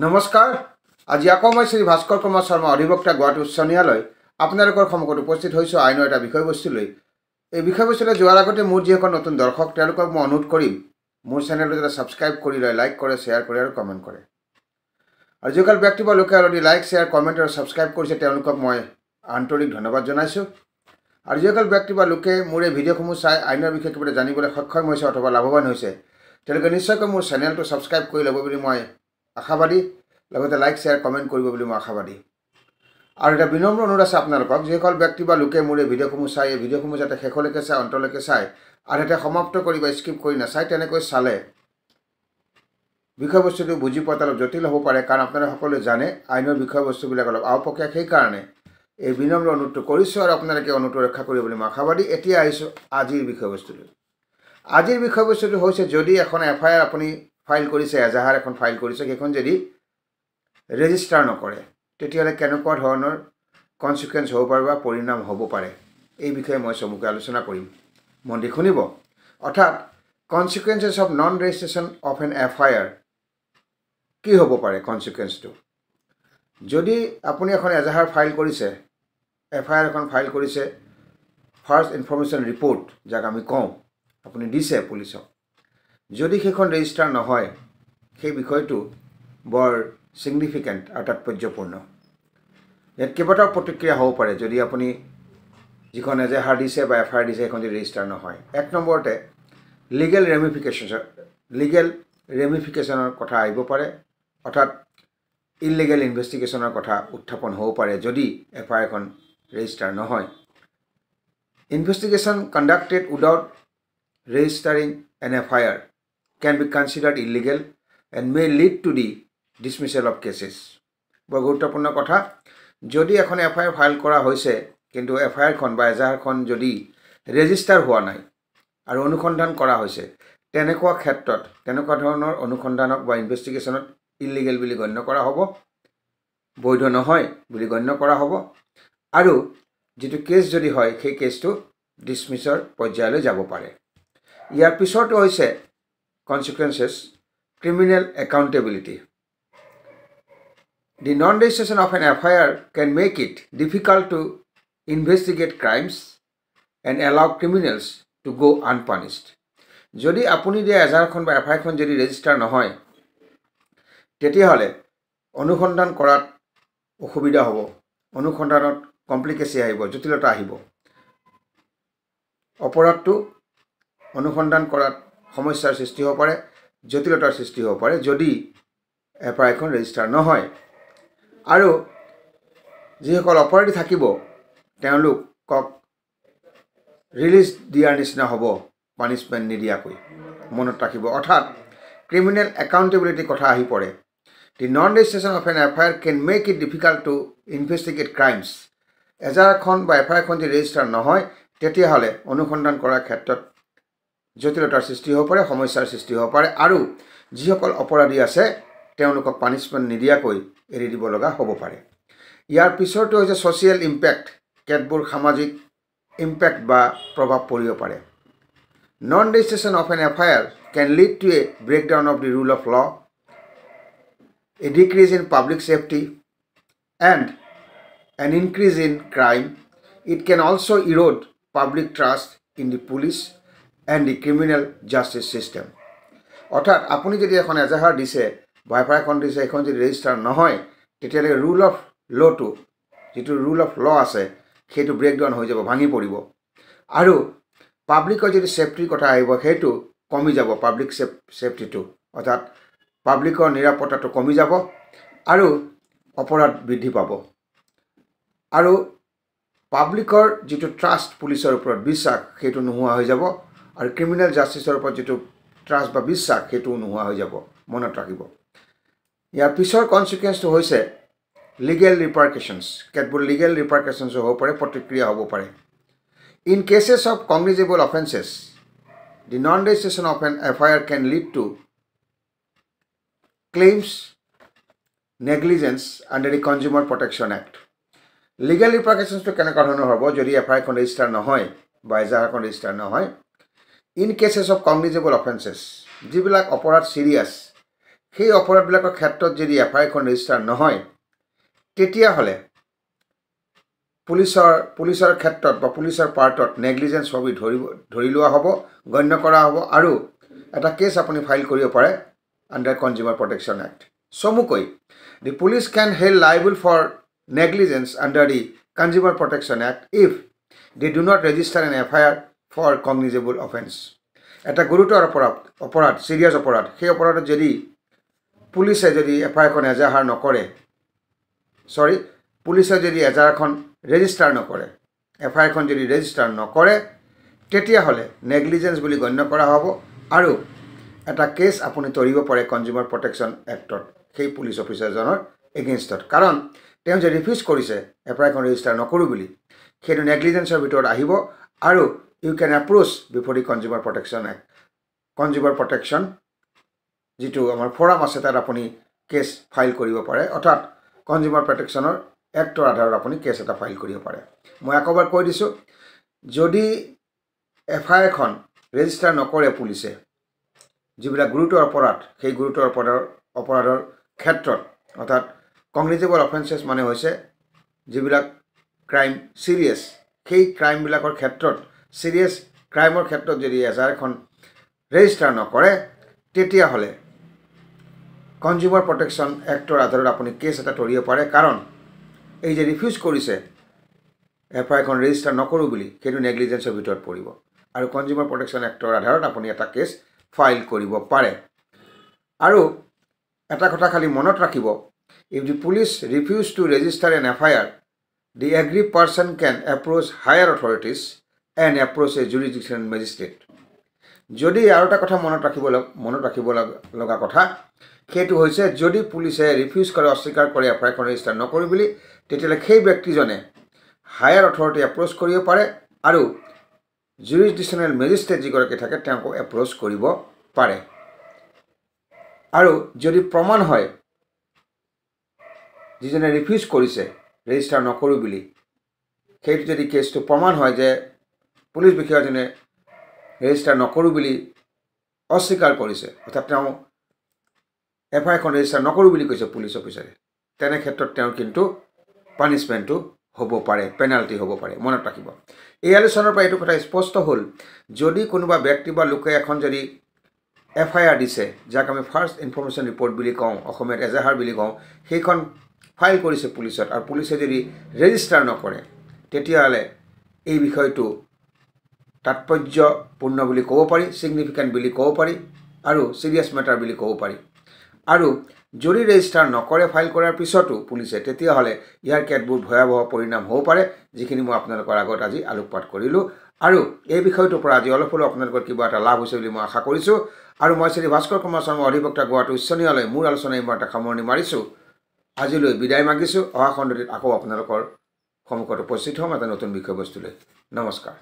নমস্কাৰ। আজি আকৌ মই শ্ৰী ভাস্কৰ কুমাৰ শৰ্মা অধিবক্তা গুৱাহাটী উচ্চ ন্যায়ালয় আপোনালোকৰ সন্মুখত উপস্থিত হৈছোঁ আইনৰ এটা বিষয়বস্তু লৈ। এই বিষয়বস্তুলৈ যোৱাৰ আগতে মোৰ যিসকল নতুন দৰ্শক তেওঁলোকক মই অনুৰোধ কৰিম মোৰ চেনেলটো যাতে ছাবস্ক্ৰাইব কৰি লয়, লাইক কৰে, শ্বেয়াৰ কৰে আৰু কমেণ্ট কৰে। আৰু যিসকল ব্যক্তি বা লোকে অলৰেডি লাইক, শ্বেয়াৰ, কমেণ্ট আৰু ছাবস্ক্ৰাইব কৰিছে তেওঁলোকক মই আন্তৰিক ধন্যবাদ জনাইছোঁ। আৰু যিসকল ব্যক্তি বা লোকে মোৰ এই ভিডিঅ'সমূহ চাই আইনৰ বিষয়ে কিবা জানিবলৈ সক্ষম হৈছে অথবা লাভৱান হৈছে তেওঁলোকে নিশ্চয়কৈ মোৰ চেনেলটো ছাবস্ক্ৰাইব কৰি ল'ব বুলি মই আশাবাদী। লগতে লাইক, শ্বেয়াৰ, কমেণ্ট কৰিব বুলি মই আশাবাদী। আৰু এটা বিনম্ৰ অনুৰোধ আছে আপোনালোকক, যিসকল ব্যক্তি বা লোকে মোৰ এই ভিডিঅ'সমূহ চাই এই ভিডিঅ'সমূহ যাতে শেষলৈকে চাই, অন্তলৈকে চাই আৰু যাতে সমাপ্ত কৰি বা স্কিপ কৰি নাচায়। তেনেকৈ চালে বিষয়বস্তুটো বুজি পোৱাত অলপ জটিল হ'ব পাৰে, কাৰণ আপোনালোকে সকলোৱে জানে আইনৰ বিষয়বস্তুবিলাক অলপ আওপকীয়া। সেইকাৰণে এই বিনম্ৰ অনুৰোধটো কৰিছোঁ আৰু আপোনালোকে অনুৰোধটো ৰক্ষা কৰিব বুলি মই আশাবাদী। এতিয়া আহিছোঁ আজিৰ বিষয়বস্তুটো। আজিৰ বিষয়বস্তুটো হৈছে, যদি এখন FIR আপুনি ফাইল কৰিছে, এজাহাৰ এখন ফাইল কৰিছে, সেইখন যদি ৰেজিষ্টাৰ নকৰে তেতিয়াহ'লে কেনেকুৱা ধৰণৰ কনচিকুৱেঞ্চ হ'ব পাৰে বা পৰিণাম হ'ব পাৰে, এই বিষয়ে মই চমুকৈ আলোচনা কৰিম। মন দি শুনিব। অৰ্থাৎ consequences of non registration of an FIR কি হ'ব পাৰে কনচিকুৱেঞ্চটো। যদি আপুনি এখন এজাহাৰ ফাইল কৰিছে, FIR এখন ফাইল কৰিছে, ফাৰ্ষ্ট ইনফৰ্মেশ্যন ৰিপৰ্ট যাক আমি কওঁ, আপুনি দিছে পুলিচক, যদি সেইখন ৰেজিষ্টাৰ নহয় সেই বিষয়টো বৰ ছিগনিফিকেণ্ট আৰু তাৎপৰ্যপূৰ্ণ। ইয়াত কেইবাটাও প্ৰতিক্ৰিয়া হ'ব পাৰে যদি আপুনি যিখন এজাহাৰ দিছে বা FIR দিছে সেইখন যদি ৰেজিষ্টাৰ নহয়। এক নম্বৰতে লিগেল ৰেমিফিকেশ্যনৰ কথা আহিব পাৰে, অৰ্থাৎ ইলিগেল ইনভেষ্টিগেশ্যনৰ কথা উত্থাপন হ'ব পাৰে যদি FIR এখন ৰেজিষ্টাৰ নহয়। Investigation conducted without registering an FIR can be considered illegal and may lead to the dismissal of cases. বৰ গুৰুত্বপূৰ্ণ কথা। যদি এখন FIR ফাইল কৰা হৈছে কিন্তু FIRখন বা এজাহাৰখন যদি ৰেজিষ্টাৰ হোৱা নাই আৰু অনুসন্ধান কৰা হৈছে, তেনেকুৱা ক্ষেত্ৰত তেনেকুৱা ধৰণৰ অনুসন্ধানক বা ইনভেষ্টিগেশ্যনত ইলিগেল বুলি গণ্য কৰা হ'ব, বৈধ নহয় বুলি গণ্য কৰা হ'ব। আৰু যিটো কেছ যদি হয় সেই কেছটো ডিছমিছৰ পৰ্যায়লৈ যাব পাৰে। ইয়াৰ পিছৰটো হৈছে consequences, criminal accountability. The non-registration of an FIR can make it difficult to investigate crimes and allow criminals to go unpunished. যদি আপুনি দিয়া এজাহাৰখন বা FIRখন যদি ৰেজিষ্টাৰ নহয় তেতিয়াহ'লে অনুসন্ধান কৰাত অসুবিধা হ'ব, অনুসন্ধানত কমপ্লিকেচি আহিব, জটিলতা আহিব। অপৰাধটো অনুসন্ধান কৰাত সমস্যাৰ সৃষ্টি হ'ব পাৰে, জটিলতাৰ সৃষ্টি হ'ব পাৰে যদি FIRখন ৰেজিষ্টাৰ নহয়। আৰু যিসকল অপৰাধী থাকিব তেওঁলোকক ৰিলিজ দিয়াৰ নিচিনা হ'ব পানিছমেণ্ট নিদিয়াকৈ। মনত ৰাখিব। অৰ্থাৎ ক্ৰিমিনেল একাউণ্টেবিলিটিৰ কথা আহি পৰে। The non registration of an FIR can make it difficult to investigate crimes. এজাহাৰখন বা FIRখন যদি ৰেজিষ্টাৰ নহয় তেতিয়াহ'লে অনুসন্ধান কৰাৰ ক্ষেত্ৰত জটিলতাৰ সৃষ্টি হ'ব পাৰে, সমস্যাৰ সৃষ্টি হ'ব পাৰে, আৰু যিসকল অপৰাধী আছে তেওঁলোকক পানিছমেণ্ট নিদিয়াকৈ এৰি দিব লগা হ'ব পাৰে। ইয়াৰ পিছৰটো হৈছে ছ'চিয়েল ইম্পেক্ট। কেতবোৰ সামাজিক ইম্পেক্ট বা প্ৰভাৱ পৰিব পাৰে। Non registration of an FIR can lead to a breakdown of the rule of law, a decrease in public safety and an increase in crime. It can also' erode public trust in the police and the criminal justice system. অৰ্থাৎ আপুনি যদি এখন এজাহাৰ দিছে বা FIRখন দিছে, এখন যদি ৰেজিষ্টাৰ নহয় তেতিয়াহ'লে ৰুল অফ ল'টো, যিটো ৰুল অফ ল' আছে সেইটো ব্ৰেকডাউন হৈ যাব, ভাঙি পৰিব। আৰু পাব্লিকৰ যদি ছেফটিৰ কথা আহিব সেইটো কমি যাব, পাব্লিক ছেফটিটো, অৰ্থাৎ পাব্লিকৰ নিৰাপত্তাটো কমি যাব আৰু অপৰাধ বৃদ্ধি পাব। আৰু পাব্লিকৰ যিটো ট্ৰাষ্ট, পুলিচৰ ওপৰত বিশ্বাস, সেইটো নোহোৱা হৈ যাব। আৰু ক্ৰিমিনেল জাষ্টিচৰ ওপৰত যিটো ট্ৰাষ্ট বা বিশ্বাস সেইটোও নোহোৱা হৈ যাব। মনত ৰাখিব। ইয়াৰ পিছৰ কনচিকুৱেঞ্চটো হৈছে লিগেল ৰিপাৰকেশ্যনছ। কেতবোৰ লিগেল ৰিপাৰকেশ্যনছো হ'ব পাৰে, প্ৰতিক্ৰিয়া হ'ব পাৰে। In cases of cognizable offences, the non registration of an FIR can lead to claims negligence under the consumer protection act. Legal ৰিপাৰকেশ্যনছটো কেনেকুৱা ধৰণৰ হ'ব যদি FIRখন ৰেজিষ্টাৰ নহয় বা এজাহাৰখন ৰেজিষ্টাৰ নহয়। In cases of cognizable offences, যিবিলাক অপৰাধ চিৰিয়াছ সেই অপৰাধবিলাকৰ ক্ষেত্ৰত যদি এফআইআৰখন ৰেজিষ্টাৰ নহয় তেতিয়াহ'লে পুলিচৰ ক্ষেত্ৰত বা পুলিচৰ পাৰ্টত নেগলিজেন্স ছবি ধৰি লোৱা হ'ব, গণ্য কৰা হ'ব আৰু এটা কেছ আপুনি ফাইল কৰিব পাৰে আণ্ডাৰ কনজিউমাৰ প্ৰটেকশ্যন এক্ট। চমুকৈ the police can held liable for negligence under the Consumer Protection Act if they do not register an FIR for cognizable offense. এটা গুৰুতৰ অপৰাধ চিৰিয়াছ অপৰাধ, সেই অপৰাধত যদি পুলিচে যদি এফআইআৰখন এজাহাৰ নকৰে, পুলিচে যদি এজাহাৰখন ৰেজিষ্টাৰ নকৰে, এফআইআৰখন যদি ৰেজিষ্টাৰ নকৰে তেতিয়াহ'লে নেগলিজেন্স বুলি গণ্য কৰা হ'ব আৰু এটা কেছ আপুনি তৰিব পাৰে কনজিউমাৰ প্ৰটেকশ্যন এক্টত সেই পুলিচ অফিচাৰজনৰ এগেইনষ্টত। কাৰণ তেওঁ যে ৰিফিউজ কৰিছে এফআইআৰখন ৰেজিষ্টাৰ নকৰোঁ বুলি, সেইটো নেগলিজেন্সৰ ভিতৰত আহিব আৰু you can approach before the consumer protection act. Consumer protection যিটো আমাৰ ফৰাম আছে তাত আপুনি কেছ ফাইল কৰিব পাৰে, অৰ্থাৎ কনজিউমাৰ প্ৰটেকশ্যনৰ এক্টৰ আধাৰত আপুনি কেছ এটা ফাইল কৰিব পাৰে। মই আকৌবাৰ কৈ দিছোঁ, যদি এফআইআৰখন ৰেজিষ্টাৰ নকৰে পুলিচে যিবিলাক গুৰুতৰ অপৰাধ, সেই গুৰুতৰ অপৰাধৰ ক্ষেত্ৰত অৰ্থাৎ কগনিজেবল অফেন্সেছ মানে হৈছে যিবিলাক ক্ৰাইম চিৰিয়াছ, সেই ক্ৰাইমবিলাকৰ ক্ষেত্ৰত চিৰিয়াছ ক্ৰাইমৰ ক্ষেত্ৰত যদি এজাহাৰখন ৰেজিষ্টাৰ নকৰে তেতিয়াহ'লে কনজিউমাৰ প্ৰটেকশ্যন এক্টৰ আধাৰত আপুনি কেছ এটা তৰিব পাৰে। কাৰণ এই যে ৰিফিউজ কৰিছে এফআইআৰখন ৰেজিষ্টাৰ নকৰোঁ বুলি, সেইটো নেগলিজেন্সৰ ভিতৰত পৰিব আৰু কনজিউমাৰ প্ৰটেকশ্যন এক্টৰ আধাৰত আপুনি এটা কেছ ফাইল কৰিব পাৰে। আৰু এটা কথা খালি মনত ৰাখিব, if the police refuse to register an FIR, the aggrieved person can approach higher authorities and approach a jurisdictional magistrate. যদি আৰু এটা কথা মনত ৰাখিব লগা কথা, সেইটো হৈছে যদি পুলিচে ৰিফিউজ কৰে, অস্বীকাৰ কৰে এফআইআৰখন ৰেজিষ্টাৰ নকৰোঁ বুলি, তেতিয়াহ'লে সেই ব্যক্তিজনে হায়াৰ অথৰিটি এপ্ৰ'চ কৰিব পাৰে আৰু জুৰিছডিকশ্যনেল মেজিষ্ট্ৰেট যিগৰাকী থাকে তেওঁক এপ্ৰ'চ কৰিব পাৰে। আৰু যদি প্ৰমাণ হয় যিজনে ৰিফিউজ কৰিছে ৰেজিষ্টাৰ নকৰোঁ বুলি, সেইটো যদি কেছটো প্ৰমাণ হয় যে পুলিচ বিষয়াজনে ৰেজিষ্টাৰ নকৰোঁ বুলি অস্বীকাৰ কৰিছে, অৰ্থাৎ তেওঁ এফআইআৰখন ৰেজিষ্টাৰ নকৰোঁ বুলি কৈছে পুলিচ অফিচাৰে, তেনে ক্ষেত্ৰত তেওঁৰ কিন্তু পানিছমেণ্টটো হ'ব পাৰে, পেনাল্টি হ'ব পাৰে। মনত ৰাখিব। এই আলোচনাৰ পৰা এইটো কথা স্পষ্ট হ'ল, যদি কোনোবা ব্যক্তি বা লোকে এখন যদি এফআইআৰ দিছে, যাক আমি ফাৰ্ষ্ট ইনফৰমেশ্যন ৰিপৰ্ট বুলি কওঁ, অসমীয়াত এজাহাৰ বুলি কওঁ, সেইখন ফাইল কৰিছে পুলিচত আৰু পুলিচে যদি ৰেজিষ্টাৰ নকৰে তেতিয়াহ'লে এই বিষয়টো তাৎপৰ্যপূৰ্ণ বুলি ক'ব পাৰি, ছিগনিফিকেণ্ট বুলি ক'ব পাৰি আৰু ছিৰিয়াছ মেটাৰ বুলি ক'ব পাৰি। আৰু যদি ৰেজিষ্টাৰ নকৰে ফাইল কৰাৰ পিছতো পুলিচে, তেতিয়াহ'লে ইয়াৰ কেতবোৰ ভয়াৱহ পৰিণাম হ'ব পাৰে, যিখিনি মই আপোনালোকৰ আগত আজি আলোকপাত কৰিলোঁ। আৰু এই বিষয়টোৰ পৰা আজি অলপ হ'লেও আপোনালোকৰ কিবা এটা লাভ হৈছে বুলি মই আশা কৰিছোঁ। আৰু মই শ্ৰী ভাস্কৰ কুমাৰ শৰ্মা অধিবক্তা গুৱাহাটী উচ্চ ন্যায়ালয় মোৰ আলোচনা ইমানতে সামৰণি মাৰিছোঁ। আজিলৈ বিদায় মাগিছোঁ। অহা খণ্ডটিত আকৌ আপোনালোকৰ সন্মুখত উপস্থিত হ'ম এটা নতুন বিষয়বস্তু লৈ। নমস্কাৰ।